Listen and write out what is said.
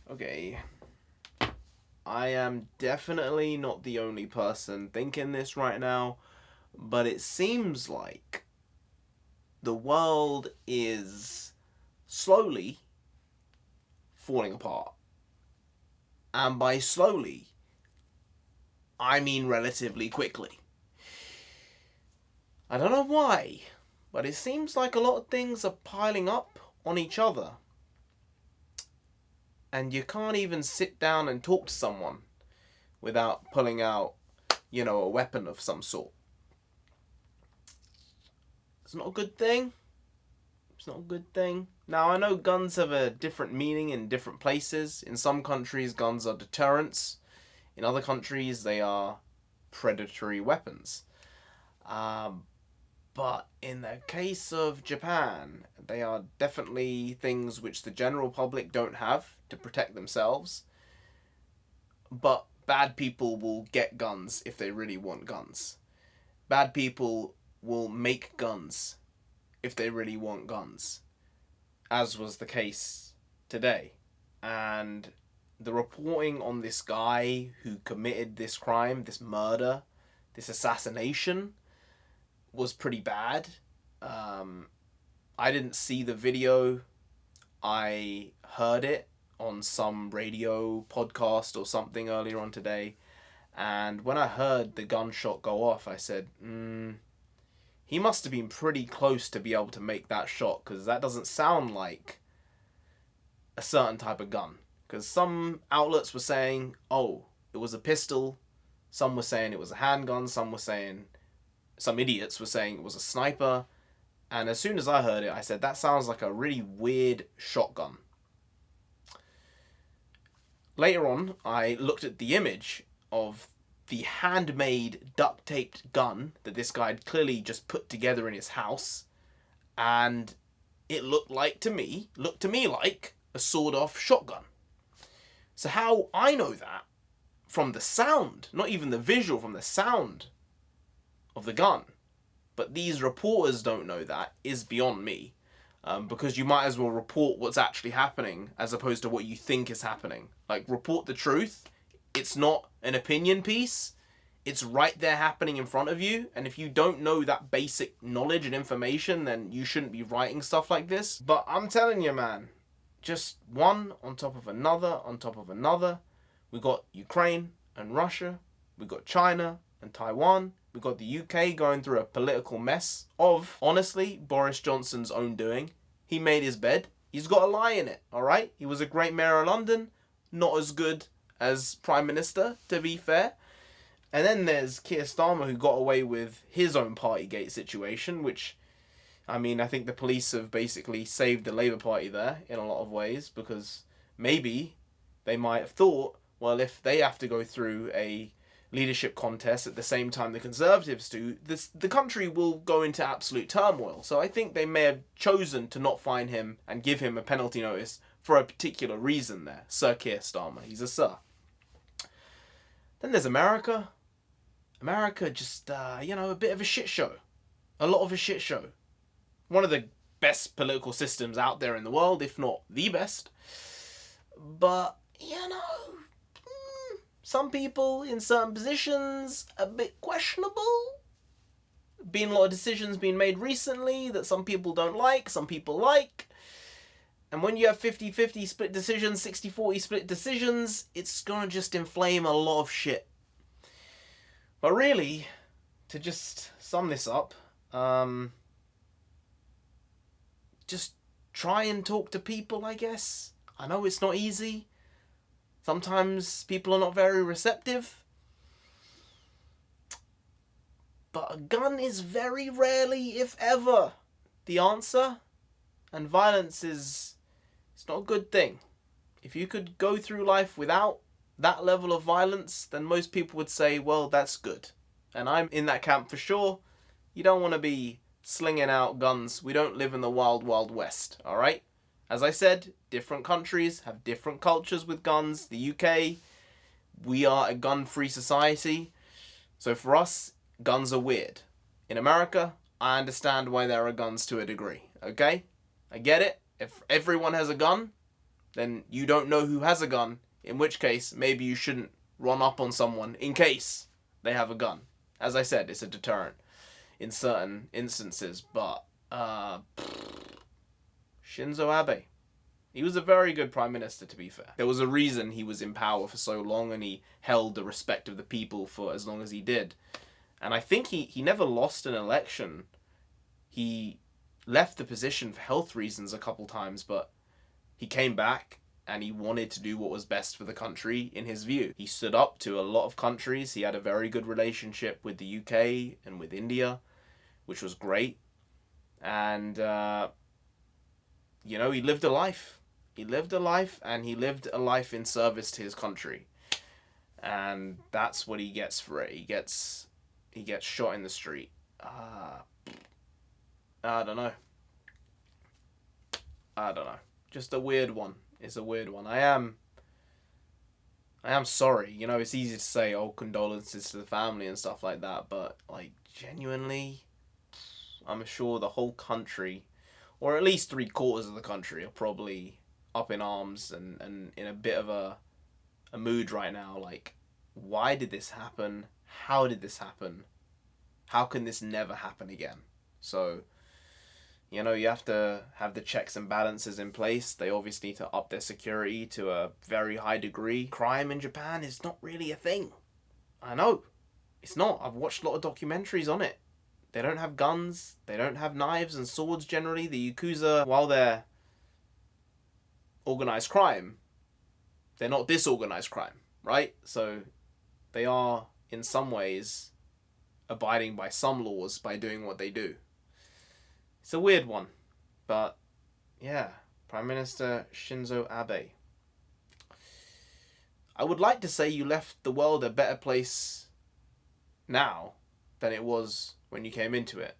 Okay. I am definitely not the only person thinking this right now, but it seems like the world is slowly falling apart. And by slowly, I mean relatively quickly. I don't know why, but it seems like a lot of things are piling up on each other. And you can't even sit down and talk to someone without pulling out, a weapon of some sort. It's not a good thing. It's not a good thing. Now, I know guns have a different meaning in different places. In some countries, guns are deterrents. In other countries, they are predatory weapons. But in the case of Japan, they are definitely things which the general public don't have to protect themselves. But bad people will get guns if they really want guns. Bad people will make guns if they really want guns, as was the case today. And the reporting on this guy who committed this crime, this murder, this assassination, was pretty bad. I didn't see the video. I heard it on some radio podcast or something earlier on today. And when I heard the gunshot go off, I said, he must have been pretty close to be able to make that shot, because that doesn't sound like a certain type of gun. Because some outlets were saying, oh, it was a pistol. Some were saying it was a handgun. Some idiots were saying it was a sniper. And as soon as I heard it, I said, that sounds like a really weird shotgun. Later on, I looked at the image of the handmade duct-taped gun that this guy had clearly just put together in his house, and it looked to me like a sawed-off shotgun. So how I know that? From the sound, not even the visual, from the sound of the gun. But these reporters don't know that is beyond me, because you might as well report what's actually happening as opposed to what you think is happening. Like, report the truth. It's not an opinion piece. It's right there happening in front of you. And if you don't know that basic knowledge and information, then you shouldn't be writing stuff like this. But I'm telling you, man, just one on top of another on top of another. We got Ukraine and Russia. We got China and Taiwan. We got the UK going through a political mess of, honestly, Boris Johnson's own doing. He made his bed. He's got a lie in it, all right? He was a great mayor of London. Not as good as Prime Minister, to be fair. And then there's Keir Starmer, who got away with his own Partygate situation, which, I think the police have basically saved the Labour Party there in a lot of ways, because maybe they might have thought, well, if they have to go through a leadership contest at the same time the Conservatives do, the country will go into absolute turmoil. So I think they may have chosen to not fine him and give him a penalty notice for a particular reason there. Sir Keir Starmer. He's a sir. Then there's America. America just, a bit of a shit show. A lot of a shit show. One of the best political systems out there in the world, if not the best. But, some people in certain positions, a bit questionable. Been a lot of decisions being made recently that some people don't like, some people like. And when you have 50-50 split decisions, 60-40 split decisions, it's going to just inflame a lot of shit. But really, to just sum this up, just try and talk to people, I guess. I know it's not easy. Sometimes people are not very receptive. But a gun is very rarely, if ever, the answer. And violence it's not a good thing. If you could go through life without that level of violence, then most people would say, well, that's good. And I'm in that camp for sure. You don't want to be slinging out guns. We don't live in the wild, wild west, all right? As I said, different countries have different cultures with guns. The UK, we are a gun-free society. So for us, guns are weird. In America, I understand why there are guns to a degree, okay? I get it. If everyone has a gun, then you don't know who has a gun, in which case maybe you shouldn't run up on someone in case they have a gun. As I said, it's a deterrent in certain instances, but Shinzo Abe, he was a very good prime minister, to be fair. There was a reason he was in power for so long and he held the respect of the people for as long as he did. And I think he never lost an election. He left the position for health reasons a couple times, but he came back and he wanted to do what was best for the country in his view. He stood up to a lot of countries. He had a very good relationship with the UK and with India, which was great. And, he lived a life. He lived a life, and he lived a life in service to his country. And that's what he gets for it. He gets shot in the street. I don't know. Just a weird one. It's a weird one. I am sorry. It's easy to say, oh, condolences to the family and stuff like that, but, genuinely, I'm sure the whole country, or at least 3/4 of the country, are probably up in arms and in a bit of a mood right now. Why did this happen? How did this happen? How can this never happen again? So, you have to have the checks and balances in place. They obviously need to up their security to a very high degree. Crime in Japan is not really a thing. I know. It's not. I've watched a lot of documentaries on it. They don't have guns. They don't have knives and swords generally. The Yakuza, while they're organized crime, they're not disorganized crime, right? So they are, in some ways, abiding by some laws by doing what they do. It's a weird one, but yeah, Prime Minister Shinzo Abe. I would like to say you left the world a better place now than it was when you came into it.